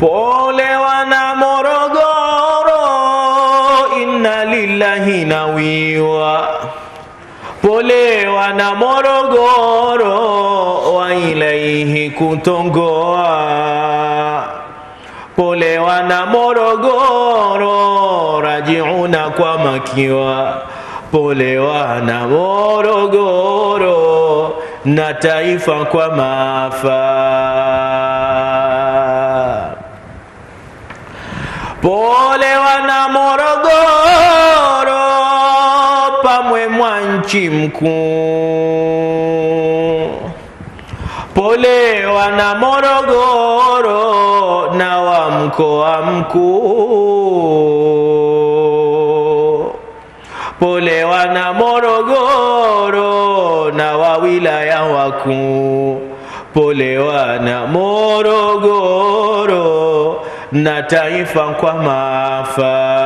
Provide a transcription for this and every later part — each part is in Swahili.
pole wana Morogoro, inna lillahi nawiwa. Pole wana Morogoro, wa ilaihi kutongoa. Pole wana Morogoro, rajiuna kwa makiwa. Pole wana Morogoro, na taifa kwa maafa. Pole wana Morogoro, pamwe mwanchi mkuu. Pole wana Morogoro, na wa mkoa mkuu. Pole wana Morogoro, na wa wilaya wakuu. Pole wana Morogoro, na taifa kwa maafa.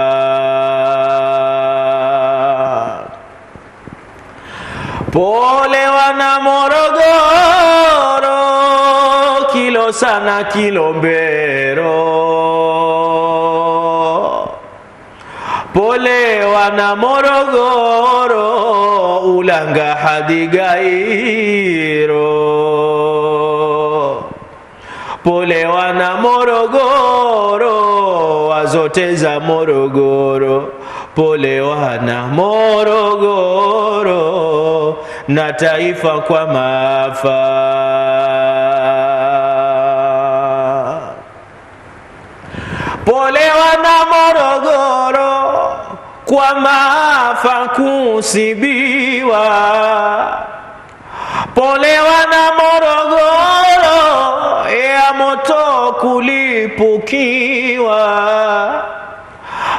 Pole wana Morogoro, kilo sana Kilombero. Pole wana Morogoro, Ulanga hadi Gairo. Pole wana Morogoro, wazote za Morogoro. Pole wana Morogoro, na taifa kwa maafa. Pole wana Morogoro, kwa maafa kusibiwa. Pole wana Morogoro, ya moto kulipukiwa.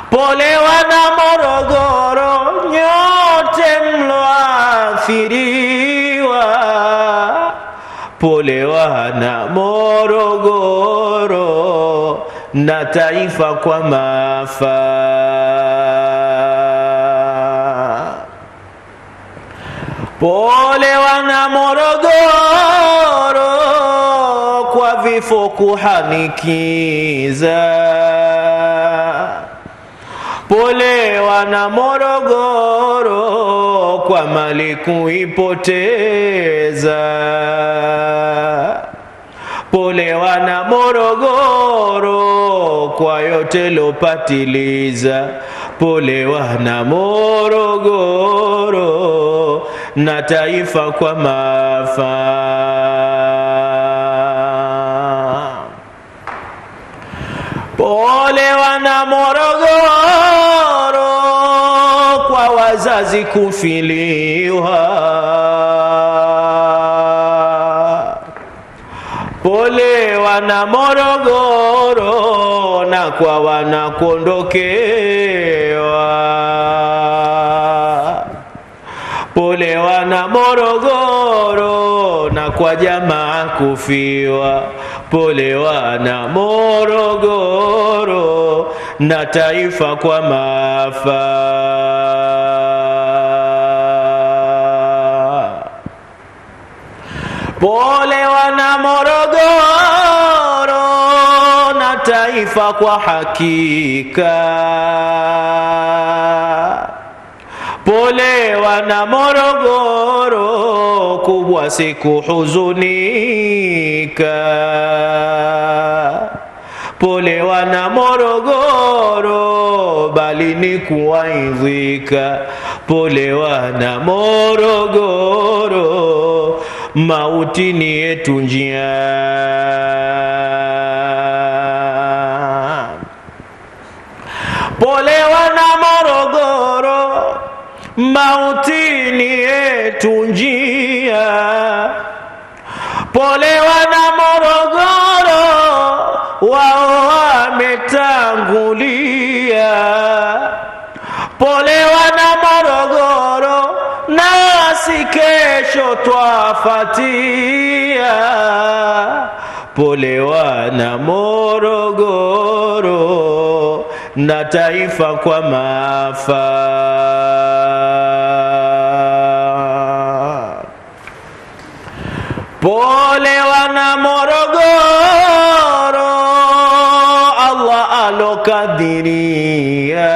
Pole wana Morogoro, nyote mloathiriwa. Pole wana Morogoro, na taifa kwa maafa. Pole wana Morogoro, kwa vifo kuhanikiza. Pole wana Morogoro, kwa mali kuipoteza. Pole wana Morogoro, kwa yote lopatiliza. Pole wana Morogoro, na taifa kwa maafa. Pole wana Morogoro, kwa wazazi kufiliwa. Pole wana Morogoro, na kwa wanakondokewa. Pole wana Morogoro, na kwa jamaa kufiwa. Pole wana Morogoro, na taifa kwa maafa. Pole wana Morogoro, na taifa kwa hakika. Pole wana Morogoro, kubwa siku huzunika. Pole wana Morogoro, bali ni kuwaidhika. Pole wana Morogoro, mauti ni yetu njia. Pole wana Morogoro, mauti ni yetu njia. Pole wana Morogoro, wao wametangulia. Pole wana Morogoro, nasi kesho twafatia. Pole wana Morogoro, na taifa kwa maafa. Pole wana Morogoro, walokadhiria.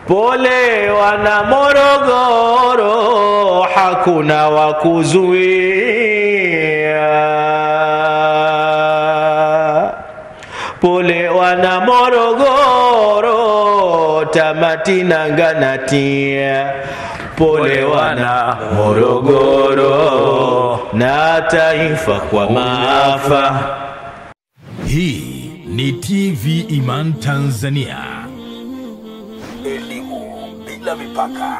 Pole wana Morogoro, hakuna wakuzuia. Pole wana Morogoro, tamati nanganatia. Pole wana Morogoro, na taifa kwa maafa. Hii ni TV Iman Tanzania. Elimu bila mipaka.